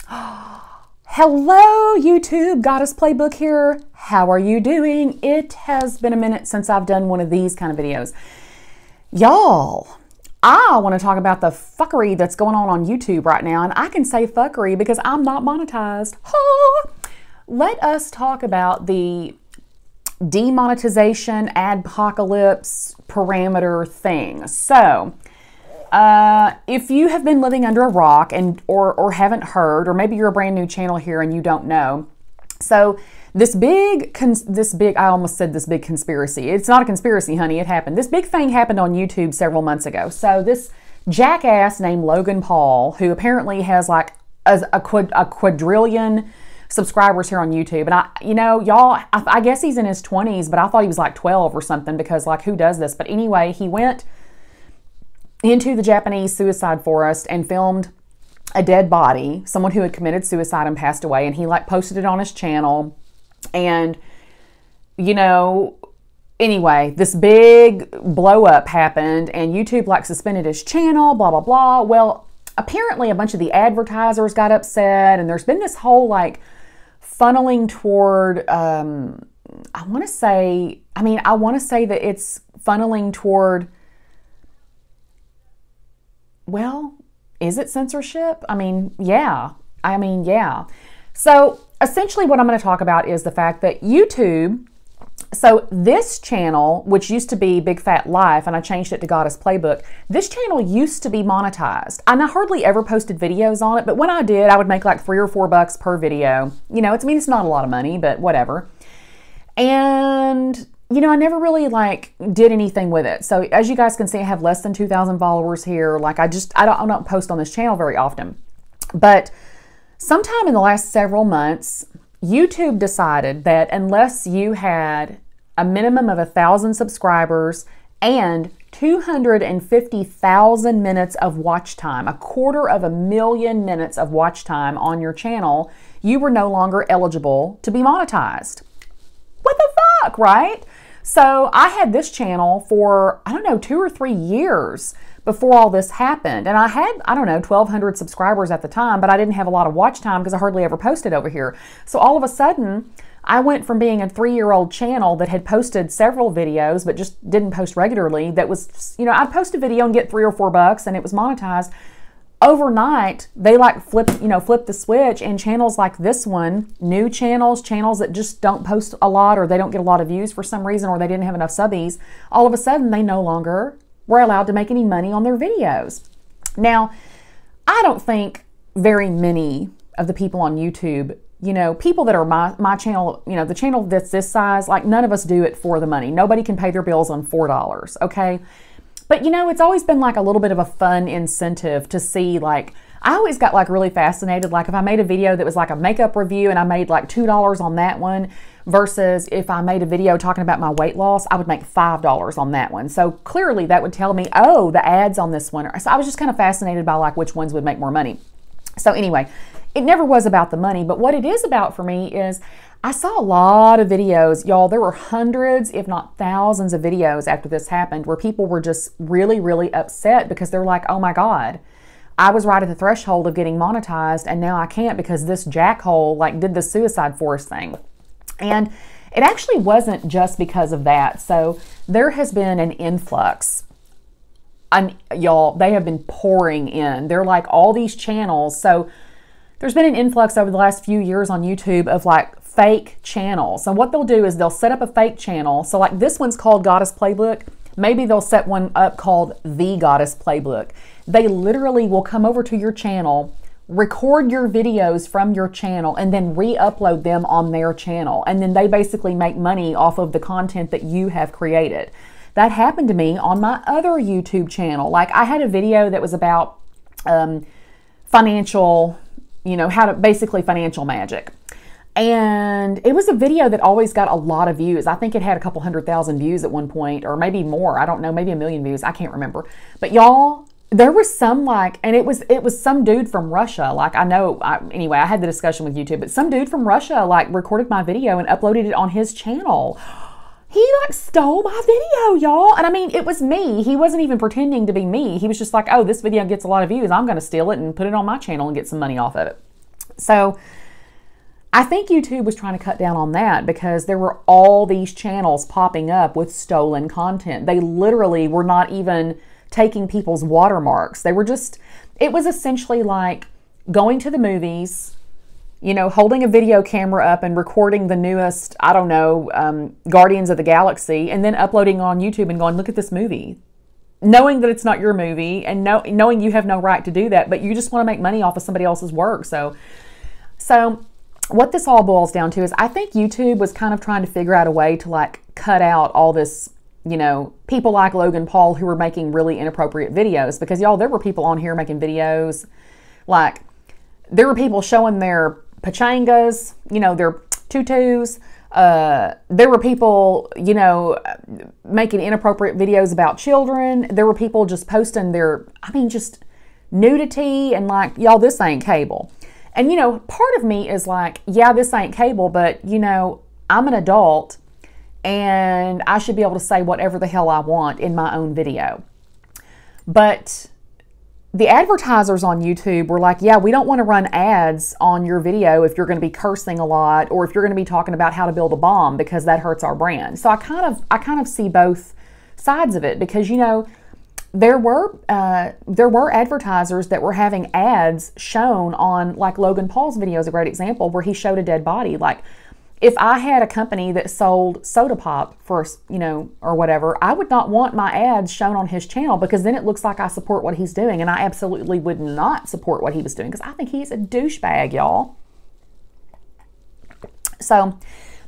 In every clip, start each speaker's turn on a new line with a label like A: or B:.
A: Hello YouTube, Goddess Playbook here. How are you doing? It has been a minute since I've done one of these kind of videos. Y'all, I want to talk about the fuckery that's going on YouTube right now, and I can say fuckery because I'm not monetized. Let us talk about the demonetization, ad-pocalypse parameter thing. So, if you have been living under a rock or haven't heard, or maybe you're a brand new channel here and you don't know, so this big I almost said this big conspiracy. It's not a conspiracy, honey. It happened. This big thing happened on YouTube several months ago. So this jackass named Logan Paul, who apparently has like a quadrillion subscribers here on YouTube, and I guess he's in his 20s, but I thought he was like 12 or something, because like, who does this? But anyway, he went into the Japanese suicide forest and filmed a dead body, someone who had committed suicide and passed away, and he like posted it on his channel. And anyway, this big blow up happened, and YouTube like suspended his channel, blah blah blah. Well, apparently a bunch of the advertisers got upset, and there's been this whole like funneling toward I want to say that it's funneling toward, well, is it censorship? Yeah. So essentially what I'm going to talk about is the fact that YouTube, so this channel, which used to be Big Fat Life, and I changed it to Goddess Playbook, this channel used to be monetized. And I hardly ever posted videos on it, but when I did, I would make like $3 or $4 per video. It's not a lot of money, but whatever. And I never really like did anything with it. So as you guys can see, I have less than 2,000 followers here. Like I don't post on this channel very often. But sometime in the last several months, YouTube decided that unless you had a minimum of 1,000 subscribers and 250,000 minutes of watch time, 250,000 minutes of watch time on your channel, you were no longer eligible to be monetized. What the fuck, right? So I had this channel for, 2 or 3 years before all this happened. And I had, 1,200 subscribers at the time, but I didn't have a lot of watch time because I hardly ever posted over here. So all of a sudden, I went from being a 3-year-old channel that had posted several videos, but just didn't post regularly. That was, I'd post a video and get $3 or $4 and it was monetized. Overnight, they like flip the switch, and channels like this one, new channels that just don't post a lot, or they don't get a lot of views for some reason, or they didn't have enough subbies, all of a sudden they no longer were allowed to make any money on their videos. Now, I don't think very many of the people on YouTube, people that are my channel, the channel that's this size, like none of us do it for the money. Nobody can pay their bills on $4, okay? But it's always been like a little bit of a fun incentive to see, like, I always got like really fascinated, like if I made a video that was like a makeup review and I made like $2 on that one, versus if I made a video talking about my weight loss, I would make $5 on that one. So clearly that would tell me, oh, the ads on this one. So I was just kind of fascinated by like which ones would make more money. So anyway, it never was about the money, but what it is about for me is I saw a lot of videos, y'all. There were hundreds, if not thousands of videos after this happened where people were just really, really upset because they're like, oh my God, I was right at the threshold of getting monetized and now I can't because this jackhole like did the suicide forest thing. And it actually wasn't just because of that. So there has been an influx. Y'all, they have been pouring in. They're like all these channels. So there's been an influx over the last few years on YouTube of like fake channels. So what they'll do is they'll set up a fake channel. So like this one's called Goddess Playbook. Maybe they'll set one up called The Goddess Playbook. They literally will come over to your channel, record your videos from your channel, and then re-upload them on their channel. And then they basically make money off of the content that you have created. That happened to me on my other YouTube channel. Like I had a video that was about financial, basically financial magic. And it was a video that always got a lot of views. I think it had a couple 100,000 views at one point, or maybe more. I don't know, maybe 1 million views. I can't remember. But y'all, there was some like, and it was some dude from Russia. Like anyway, I had the discussion with YouTube, but some dude from Russia like recorded my video and uploaded it on his channel. He like stole my video, y'all. And it was me. He wasn't even pretending to be me. He was just like, oh, this video gets a lot of views. I'm going to steal it and put it on my channel and get some money off of it. So I think YouTube was trying to cut down on that because there were all these channels popping up with stolen content. They literally were not even taking people's watermarks. They were just, it was essentially like going to the movies, you know, holding a video camera up and recording the newest, I don't know, Guardians of the Galaxy, and then uploading on YouTube and going, look at this movie. Knowing that it's not your movie and knowing you have no right to do that, but you just want to make money off of somebody else's work. So what this all boils down to is I think YouTube was kind of trying to figure out a way to like cut out all this, you know, people like Logan Paul who were making really inappropriate videos, because y'all, there were people on here making videos, like there were people showing their pachangas, you know, their tutus. There were people, you know, making inappropriate videos about children. There were people just posting their, I mean, just nudity and like, y'all, this ain't cable. And, you know, part of me is like, yeah, this ain't cable, but, you know, I'm an adult and I should be able to say whatever the hell I want in my own video. But the advertisers on YouTube were like, yeah, we don't want to run ads on your video if you're going to be cursing a lot or if you're going to be talking about how to build a bomb, because that hurts our brand. So I kind of see both sides of it, because, you know, there were advertisers that were having ads shown on, like Logan Paul's video is a great example, where he showed a dead body. Like, if I had a company that sold soda pop for, you know, or whatever, I would not want my ads shown on his channel, because then it looks like I support what he's doing, and I absolutely would not support what he was doing, because I think he's a douchebag, y'all. So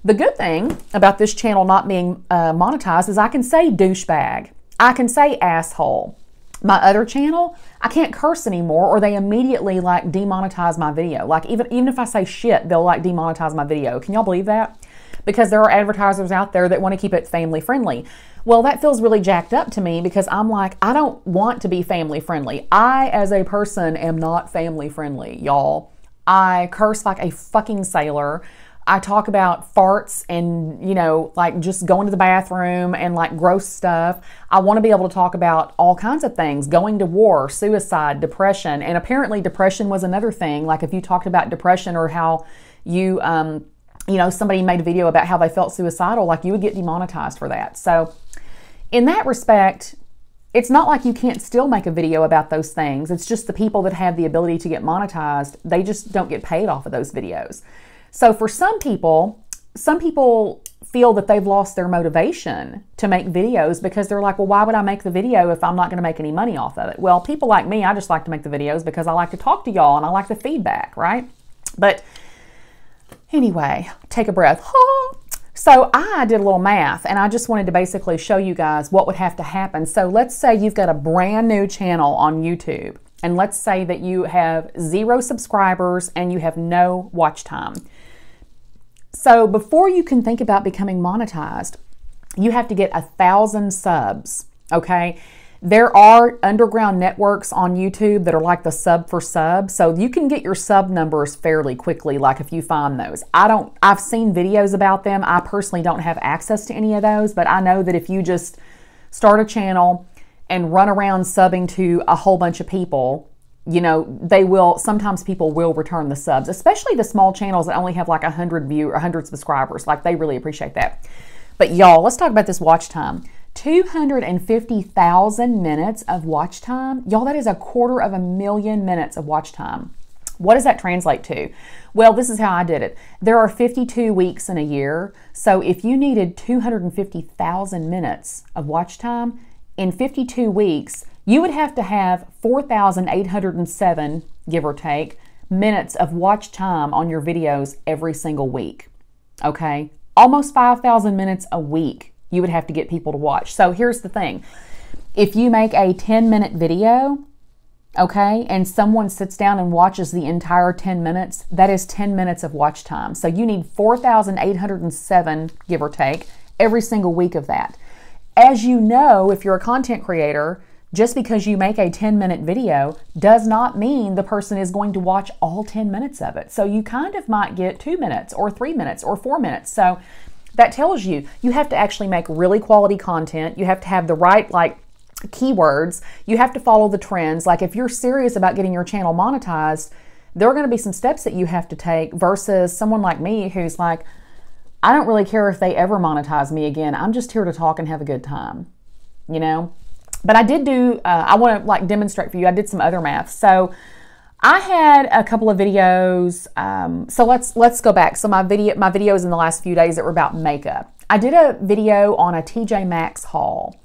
A: the good thing about this channel not being monetized is I can say douchebag. I can say asshole. My other channel, I can't curse anymore, or they immediately like demonetize my video. Like even if I say shit, they'll like demonetize my video. Can y'all believe that? Because there are advertisers out there that want to keep it family friendly. Well, that feels really jacked up to me, because I'm like, I don't want to be family friendly. I, as a person, am not family friendly, y'all. I curse like a fucking sailor. I talk about farts and, you know, like just going to the bathroom and like gross stuff. I want to be able to talk about all kinds of things, going to war, suicide, depression. And apparently depression was another thing. Like if you talked about depression or how you, you know, somebody made a video about how they felt suicidal, like you would get demonetized for that. So in that respect, it's not like you can't still make a video about those things. It's just the people that have the ability to get monetized, they just don't get paid off of those videos. So for some people feel that they've lost their motivation to make videos, because they're like, well, why would I make the video if I'm not going to make any money off of it? Well, people like me, I just like to make the videos because I like to talk to y'all and I like the feedback, right? But anyway, take a breath. So I did a little math, and I just wanted to basically show you guys what would have to happen. So let's say you've got a brand new channel on YouTube, and let's say that you have 0 subscribers and you have no watch time. So before you can think about becoming monetized, you have to get 1,000 subs, okay? There are underground networks on YouTube that are like the sub for sub, so you can get your sub numbers fairly quickly, like if you find those. I've seen videos about them. I personally don't have access to any of those, but I know that if you just start a channel and run around subbing to a whole bunch of people, you know, sometimes people will return the subs, especially the small channels that only have like 100 subscribers. Like, they really appreciate that. But y'all, let's talk about this watch time. 250,000 minutes of watch time. Y'all, that is 250,000 minutes of watch time. What does that translate to? Well, this is how I did it. There are 52 weeks in a year. So if you needed 250,000 minutes of watch time in 52 weeks, you would have to have 4,807, give or take, minutes of watch time on your videos every single week. Okay? Almost 5,000 minutes a week you would have to get people to watch. So here's the thing. If you make a 10-minute video, okay, and someone sits down and watches the entire 10 minutes, that is 10 minutes of watch time. So you need 4,807, give or take, every single week of that. As you know, if you're a content creator, just because you make a 10-minute video does not mean the person is going to watch all 10 minutes of it. So you kind of might get 2 minutes or 3 minutes or 4 minutes. So that tells you have to actually make really quality content. You have to have the right keywords. You have to follow the trends. Like, if you're serious about getting your channel monetized, there are going to be some steps that you have to take versus someone like me who's like, I don't really care if they ever monetize me again. I'm just here to talk and have a good time, you know? But I did do, I want to like demonstrate for you, I did some other math. So I had a couple of videos. So let's go back. So my videos in the last few days that were about makeup. I did a video on a TJ Maxx haul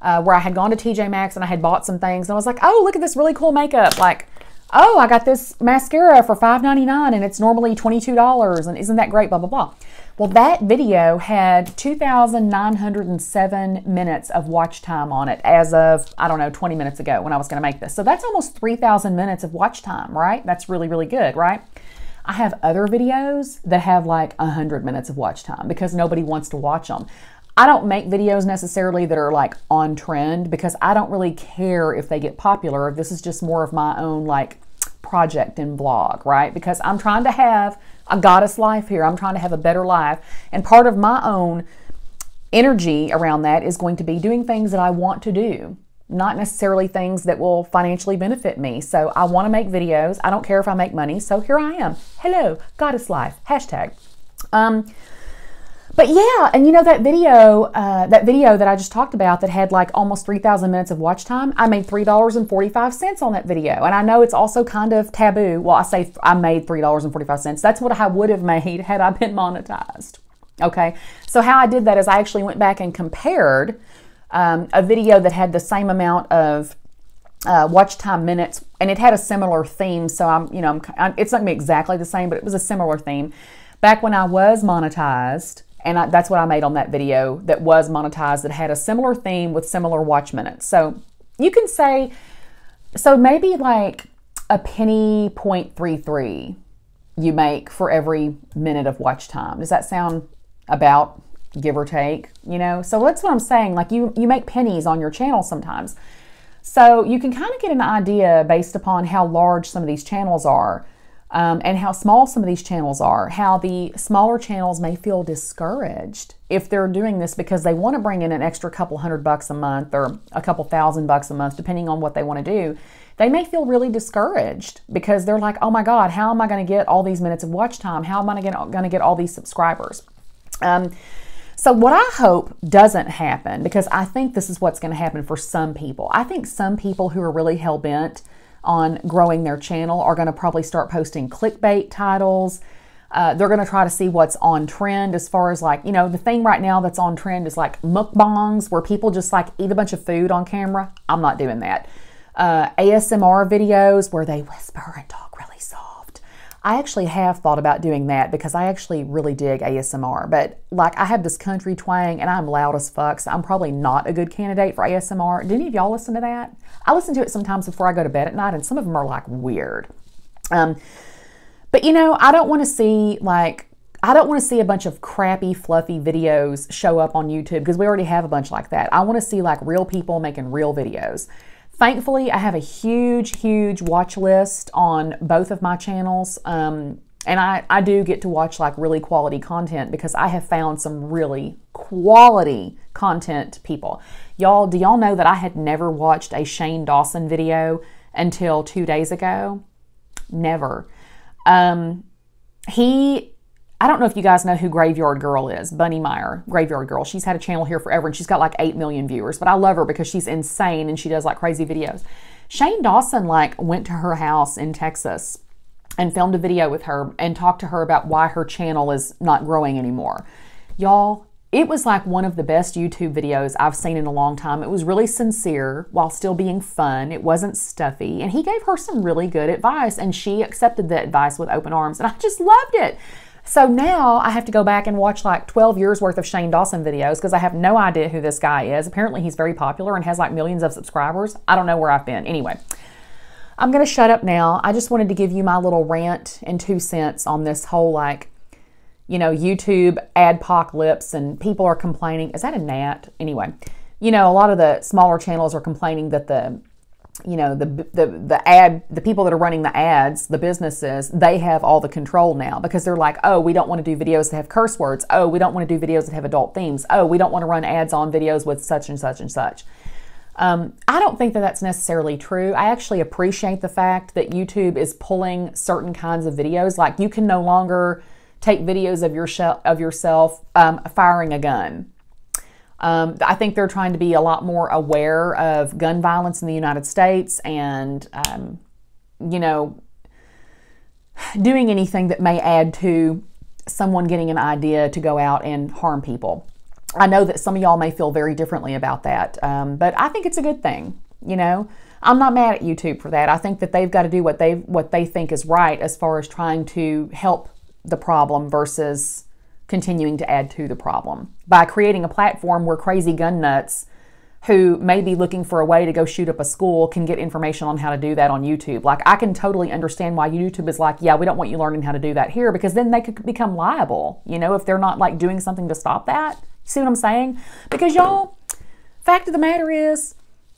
A: where I had gone to TJ Maxx and I had bought some things. And I was like, oh, look at this really cool makeup. Like, oh, I got this mascara for $5.99 and it's normally $22. And isn't that great? Blah, blah, blah. Well, that video had 2,907 minutes of watch time on it as of, I don't know, 20 minutes ago when I was going to make this. So that's almost 3,000 minutes of watch time, right? That's really, really good, right? I have other videos that have like 100 minutes of watch time because nobody wants to watch them. I don't make videos necessarily that are like on trend because I don't really care if they get popular. This is just more of my own like project and vlog, right? Because I'm trying to have a goddess life here. I'm trying to have a better life. And part of my own energy around that is going to be doing things that I want to do, not necessarily things that will financially benefit me. So I want to make videos. I don't care if I make money. So here I am. Hello, goddess life, hashtag. But yeah, and you know that video that I just talked about that had like almost 3,000 minutes of watch time, I made $3.45 on that video. And I know it's also kind of taboo. Well, I say I made $3.45. That's what I would have made had I been monetized. Okay, so how I did that is I actually went back and compared a video that had the same amount of watch time minutes, and it had a similar theme. So it's not gonna be exactly the same, but it was a similar theme. Back when I was monetized, and that's what I made on that video that was monetized, that had a similar theme with similar watch minutes. So you can say, so maybe like a penny 0.33 you make for every minute of watch time. Does that sound about give or take, you know? So that's what I'm saying. Like you make pennies on your channel sometimes. So you can kind of get an idea based upon how large some of these channels are. And how small some of these channels are, how the smaller channels may feel discouraged if they're doing this because they want to bring in an extra couple $100 a month or a couple $1,000 a month, depending on what they want to do. They may feel really discouraged because they're like, oh my God, how am I going to get all these minutes of watch time? How am I going to get all these subscribers? So what I hope doesn't happen, because I think this is what's going to happen for some people. I think some people who are really hell-bent on growing their channel are going to probably start posting clickbait titles. They're going to try to see what's on trend as far as like, you know, the thing right now that's on trend is like mukbangs where people just like eat a bunch of food on camera. I'm not doing that. ASMR videos where they whisper and talk really soft. I actually have thought about doing that because I actually really dig ASMR, but like I have this country twang and I'm loud as fuck, so I'm probably not a good candidate for ASMR. Do any of y'all listen to that? I listen to it sometimes before I go to bed at night, and some of them are like weird. But you know, I don't want to see a bunch of crappy, fluffy videos show up on YouTube because we already have a bunch like that. I want to see like real people making real videos. Thankfully, I have a huge watch list on both of my channels. And I do get to watch like really quality content because I have found some really quality content people. Y'all, do y'all know that I had never watched a Shane Dawson video until 2 days ago? Never. I don't know if you guys know who Graveyard Girl is, Bunny Meyer, Graveyard Girl. She's had a channel here forever and she's got like 8 million viewers, but I love her because she's insane and she does like crazy videos. Shane Dawson like went to her house in Texas and filmed a video with her and talked to her about why her channel is not growing anymore. Y'all, it was like one of the best YouTube videos I've seen in a long time. It was really sincere while still being fun. It wasn't stuffy. And he gave her some really good advice and she accepted the advice with open arms. And I just loved it. So now I have to go back and watch like 12 years worth of Shane Dawson videos because I have no idea who this guy is. Apparently he's very popular and has like millions of subscribers. I don't know where I've been. Anyway, I'm going to shut up now. I just wanted to give you my little rant and 2 cents on this whole like, you know, YouTube ad-pocalypse, and people are complaining. Is that a gnat? Anyway, you know, a lot of the smaller channels are complaining that the people that are running the ads, the businesses, they have all the control now because they're like, oh, we don't want to do videos that have curse words. Oh, we don't want to do videos that have adult themes. Oh, we don't want to run ads on videos with such and such and such. I don't think that that's necessarily true. I actually appreciate the fact that YouTube is pulling certain kinds of videos. Like you can no longer take videos of yourself firing a gun. I think they're trying to be a lot more aware of gun violence in the United States and, you know, doing anything that may add to someone getting an idea to go out and harm people. I know that some of y'all may feel very differently about that, but I think it's a good thing. You know, I'm not mad at YouTube for that. I think that they've got to do what they think is right as far as trying to help the problem versus continuing to add to the problem by creating a platform where crazy gun nuts who may be looking for a way to go shoot up a school can get information on how to do that on YouTube. Like, I can totally understand why YouTube is like, yeah, we don't want you learning how to do that here, because then they could become liable, you know, if they're not like doing something to stop that. See what I'm saying? Because y'all, fact of the matter is,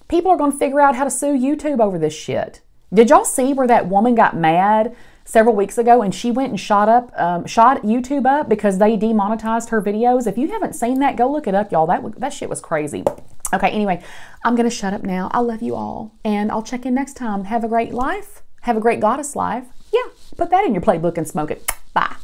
A: people are going to figure out how to sue YouTube over this shit. Did y'all see where that woman got mad several weeks ago and she went and shot YouTube up because they demonetized her videos? If you haven't seen that, go look it up, y'all. That shit was crazy. Okay, anyway, I'm going to shut up now. I love you all, and I'll check in next time. Have a great life. Have a great goddess life. Yeah, put that in your playbook and smoke it. Bye.